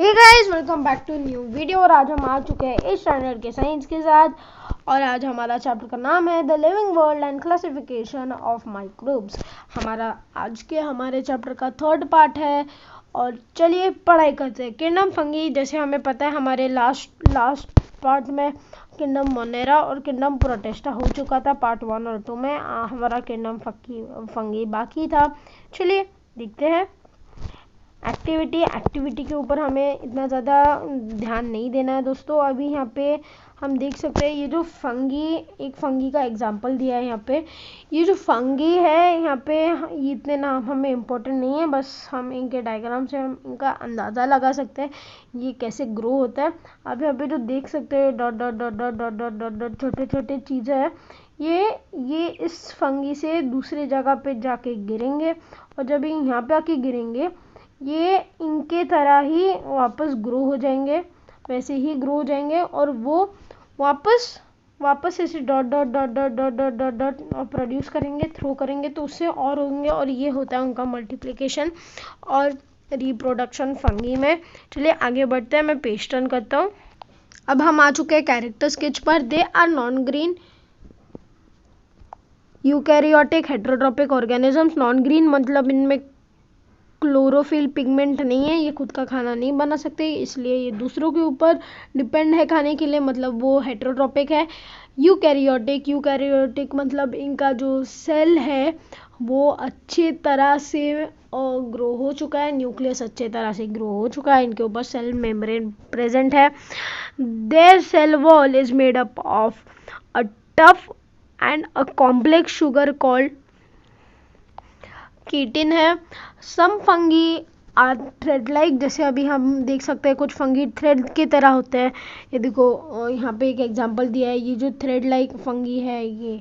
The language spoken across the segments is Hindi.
Hey guys, welcome back to new video. और आज हम आ चुके हैं 8th स्टैंडर्ड के साइंस के साथ। और आज हमारा चैप्टर का नाम है the living world and classification of microbes. हमारे चैप्टर का थर्ड पार्ट है। और चलिए पढ़ाई करते हैं। किंगडम फंगी, जैसे हमें पता है हमारे लास्ट पार्ट में किंगडम मोनेरा और किंगडम प्रोटेस्टा हो चुका था पार्ट 1 और 2 में। हमारा किंगडम फंगी बाकी था। चलिए देखते हैं। एक्टिविटी के ऊपर हमें इतना ज़्यादा ध्यान नहीं देना है दोस्तों। अभी यहाँ पे हम देख सकते हैं ये जो एक फंगी का एग्जांपल दिया है यहाँ पे। ये जो फंगी है यहाँ पे, ये इतने नाम हमें इम्पोर्टेंट नहीं है, बस हम इनके डायग्राम से हम इनका अंदाज़ा लगा सकते हैं ये कैसे ग्रो होता है। अभी यहाँ पे जो देख सकते हैं dot dot dot dot dot dot dot dot छोटे छोटे चीज़ें हैं, ये इस फंगी से दूसरे जगह पे जाके गिरेंगे। और जब ये यहाँ पे आके गिरेंगे, ये इनके तरह ही वापस ग्रो हो जाएंगे, वैसे ही ग्रो हो जाएंगे। और वो वापस ऐसे dot dot dot dot dot dot dot dot produce करेंगे, थ्रो करेंगे तो उससे और होंगे। और ये होता है उनका मल्टीप्लिकेशन और रिप्रोडक्शन फंगी में। चलिए आगे बढ़ते हैं, मैं पेज टर्न करता हूँ। अब हम आ चुके हैं कैरेक्टर स्केच पर। They are non green eukaryotic heterotrophic organisms. Non green मतलब इनमें क्लोरोफिल पिगमेंट नहीं है, ये खुद का खाना नहीं बना सकते, इसलिए ये दूसरों के ऊपर डिपेंड है खाने के लिए, मतलब वो हेटेरोट्रोपिक है। यूकैरियोटिक मतलब इनका जो सेल है वो अच्छे तरह से ग्रो हो चुका है, न्यूक्लियस अच्छे तरह से ग्रो हो चुका है, इनके ऊपर सेल मेम्ब्रेन प्रेजेंट है। Their cell wall is made up of a tough and a complex sugar called chitin है। Some fungi are thread like, जैसे अभी हम देख सकते हैं कुछ फंगी थ्रेड की तरह होते हैं। ये देखो यहाँ पे एक एग्जांपल दिया है, ये जो थ्रेड लाइक फंगी है ये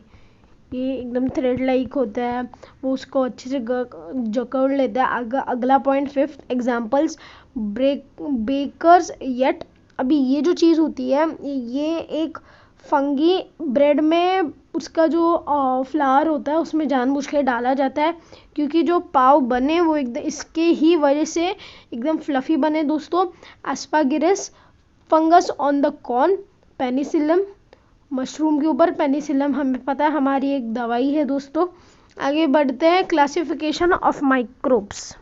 एकदम थ्रेड लाइक होता है, वो उसको अच्छे से जकड़ लेता है। अगला point 5th examples bakers yet. अभी ये जो चीज़ होती है, ये एक फंगी ब्रेड में उसका जो फ्लावर होता है उसमें जानबूझ के डाला जाता है, क्योंकि जो पाव बने वो एकदम इसके ही वजह से एकदम फ्लफी बने दोस्तों। Aspergillus fungus on the corn. Penicillium mushroom के ऊपर। पेनिसिलम हमें पता है हमारी एक दवाई है दोस्तों। आगे बढ़ते हैं, क्लासिफिकेशन ऑफ माइक्रोब्स।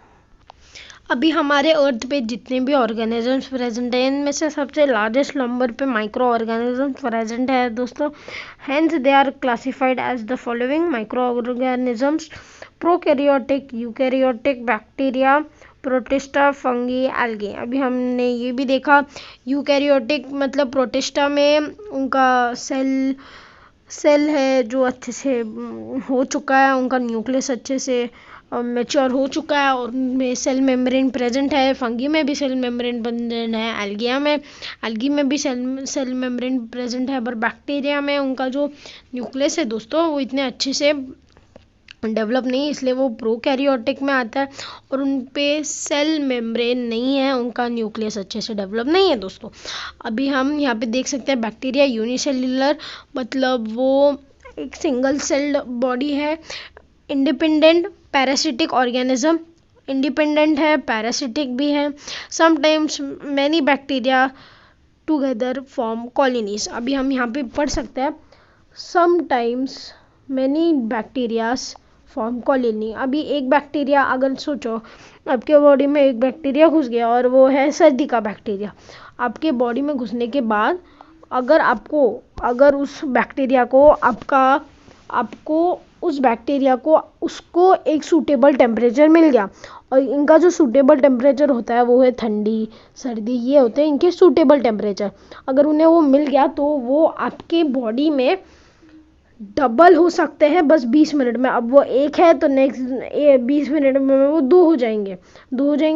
अभी हमारे अर्थ पे जितने भी ऑर्गेनिजम्स प्रेजेंट हैं, इनमें से सबसे लार्जेस्ट नंबर पे माइक्रो ऑर्गेनिजम्स प्रेजेंट है दोस्तों। Hence they are classified as the following micro organisms: prokaryotic, eukaryotic, bacteria, protista, fungi, algae. अभी हमने ये भी देखा, यूकैरियोटिक मतलब प्रोटिस्टा में उनका सेल है जो अच्छे से हो चुका है, उनका न्यूक्लियस अच्छे से मैच्योर हो चुका है और उनमें सेल मेम्ब्रेन प्रेजेंट है। फंगी में भी सेल मेम्ब्रेन प्रेजेंट है। एल्गी में भी सेल मेम्ब्रेन प्रेजेंट है। पर बैक्टीरिया में उनका जो न्यूक्लियस है दोस्तों वो इतने अच्छे से डेवलप नहीं, इसलिए वो प्रोकैरियोटिक में आता है और उन पे सेल मेम्ब्रेन नहीं है, उनका न्यूक्लियस अच्छे से डेवलप नहीं है दोस्तों। अभी हम यहाँ पे देख सकते हैं बैक्टीरिया यूनिसेल्युलर, मतलब वो एक सिंगल सेल्ड बॉडी है। इंडिपेंडेंट पैरासिटिक ऑर्गेनिज्म, इंडिपेंडेंट है, पैरासिटिक भी है। Sometimes many bacteria together form colonies. अभी हम यहाँ पे पढ़ सकते हैं sometimes many bacterias form colony. अभी एक बैक्टीरिया, अगर सोचो आपके बॉडी में एक बैक्टीरिया घुस गया और वो है सर्दी का बैक्टीरिया, आपके बॉडी में घुसने के बाद अगर उस बैक्टीरिया को उसको एक सूटेबल टेम्परेचर मिल गया, और इनका जो सूटेबल टेम्परेचर होता है वो है ठंडी सर्दी, ये होते हैं इनके सूटेबल टेम्परेचर। अगर उन्हें वो मिल गया तो वो आपके बॉडी में डबल हो सकते हैं बस 20 मिनट में। अब वो एक है तो नेक्स्ट 20 मिनट में वो दो हो जाएंगे,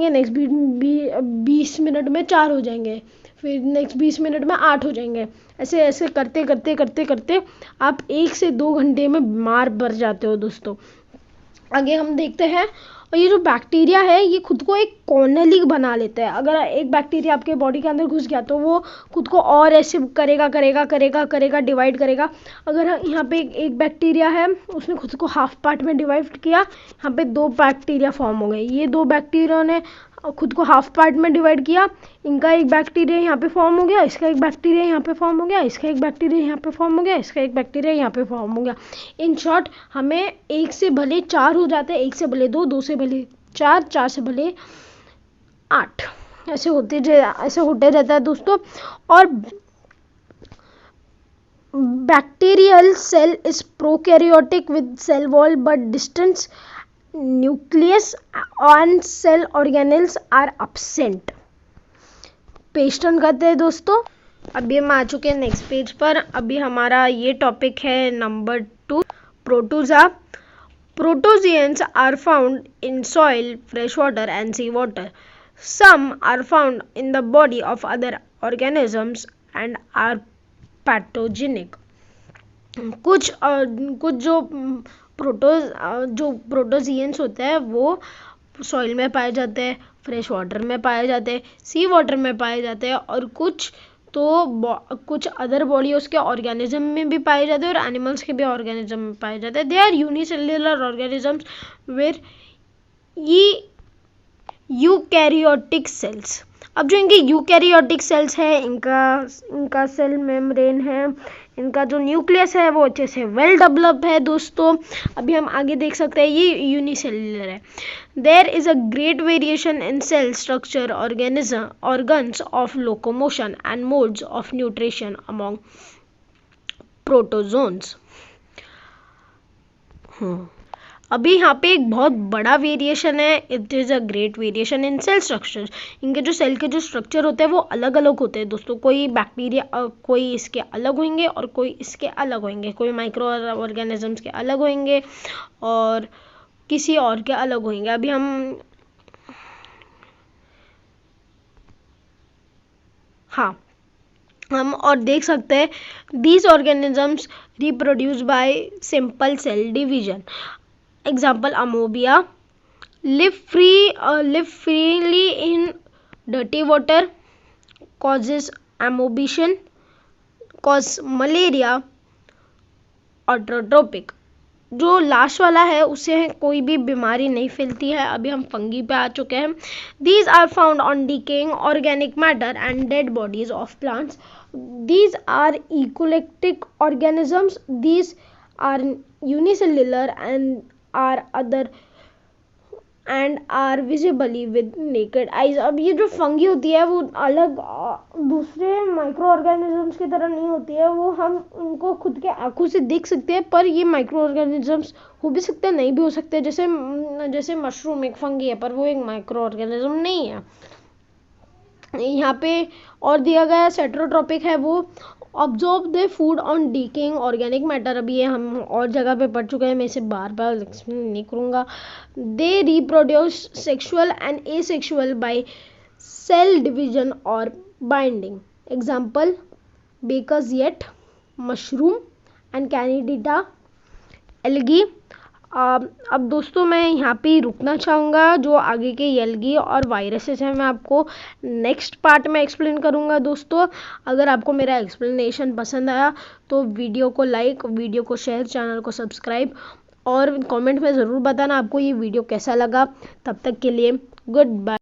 नेक्स्ट 20 मिनट में 4 हो जाएंगे, फिर नेक्स्ट 20 मिनट में 8 हो जाएंगे। ऐसे ऐसे करते करते करते करते आप 1 से 2 घंटे में बीमार पड़ जाते हो दोस्तों। आगे हम देखते हैं, और ये जो बैक्टीरिया है ये खुद को एक कॉर्नेली बना लेता है। अगर एक बैक्टीरिया आपके बॉडी के अंदर घुस गया तो वो खुद को और ऐसे करेगा डिवाइड करेगा। अगर यहाँ पे एक बैक्टीरिया है, उसने खुद को हाफ पार्ट में डिवाइड किया, यहाँ पे 2 बैक्टीरिया फॉर्म हो गए। ये 2 बैक्टीरिया ने खुद को हाफ पार्ट में डिवाइड किया, इनका एक बैक्टीरिया यहाँ पे फॉर्म हो गया, इसका एक बैक्टीरिया यहाँ पे फॉर्म हो गया, इसका एक बैक्टीरिया यहाँ पे फॉर्म हो गया, इसका एक बैक्टीरिया यहाँ पे फॉर्म हो गया। इन शॉर्ट हमें 1 से भले 4 हो जाते हैं, 1 से भले 2, 2 से भले 4, 4 से भले 8, ऐसे होते रहता है दोस्तों। और bacterial cell is prokaryotic with cell wall but distant nucleus and cell organelles are absent। Page turn करते हैं दोस्तों। अभी हम आ चुके हैं नेक्स्ट पेज पर। अभी हमारा ये टॉपिक है number 2, प्रोटोजा। Protozoans are found in soil, fresh water and sea water. Some are found in the body of other organisms and are pathogenic. कुछ जो प्रोटोजियंस होते हैं वो सॉइल में पाए जाते हैं, फ्रेश वाटर में पाए जाते हैं, सी वाटर में पाए जाते हैं, और कुछ अदर बॉडी उसके ऑर्गेनिज्म में भी पाए जाते हैं और एनिमल्स के भी ऑर्गेनिज्म में पाए जाते हैं। They are unicellular organisms where eukaryotic cells. अब जो इनके यूकैरियोटिक सेल्स है, इनका सेल मेम्ब्रेन है, इनका जो न्यूक्लियस है वो अच्छे से वेल डेवलप है दोस्तों। अभी हम आगे देख सकते हैं ये यूनिसेल्युलर है। There is a great variation in cell structure, organs of locomotion and modes of nutrition among protozoans. अभी यहाँ पे एक बहुत बड़ा वेरिएशन है। It is a great variation in cell structure. इनके जो सेल के जो स्ट्रक्चर होते हैं वो अलग अलग होते हैं दोस्तों। कोई बैक्टीरिया कोई इसके अलग होंगे और कोई इसके अलग होंगे, कोई माइक्रो ऑर्गेनिजम्स के अलग होंगे और किसी और के अलग होंगे। अभी हम और देख सकते हैं these organisms reproduce by simple cell division. Example, amobia live freely in dirty water, causes ammobiation, cause malaria, autotrophic. जो लास्ट वाला है उससे कोई भी बीमारी नहीं फैलती है। अभी हम फंगी पे आ चुके हैं। These are found on decaying organic matter and dead bodies of plants. These are eukaryotic organisms. These are unicellular and are visibly with naked eyes। अब ये जो फंगी होती है वो अलग दूसरे माइक्रो ऑर्गेनिजम्स की तरह नहीं होती है। वो हम उनको खुद के आंखों से देख सकते हैं, पर ये माइक्रो ऑर्गेनिजम्स हो भी सकते हैं, नहीं भी हो सकते। जैसे मशरूम एक फंगी है पर वो एक माइक्रो ऑर्गेनिज्म नहीं है। यहाँ पे और दिया गया सेट्रोट्रॉपिक है, वो absorb the food on decaying organic matter. अभी ये हम और जगह पे पढ़ चुके हैं, मैं इसे बार बार एक्सप्लेन नहीं करूँगा। They reproduce sexual and asexual by cell division और budding. Example, bakers yeast, mushroom and candida algae. अब दोस्तों मैं यहाँ पे रुकना चाहूँगा। जो आगे के एल्गी और वायरसेस हैं मैं आपको नेक्स्ट पार्ट में एक्सप्लेन करूँगा दोस्तों। अगर आपको मेरा एक्सप्लेनेशन पसंद आया तो वीडियो को लाइक, वीडियो को शेयर, चैनल को सब्सक्राइब और कमेंट में ज़रूर बताना आपको ये वीडियो कैसा लगा। तब तक के लिए गुड बाय।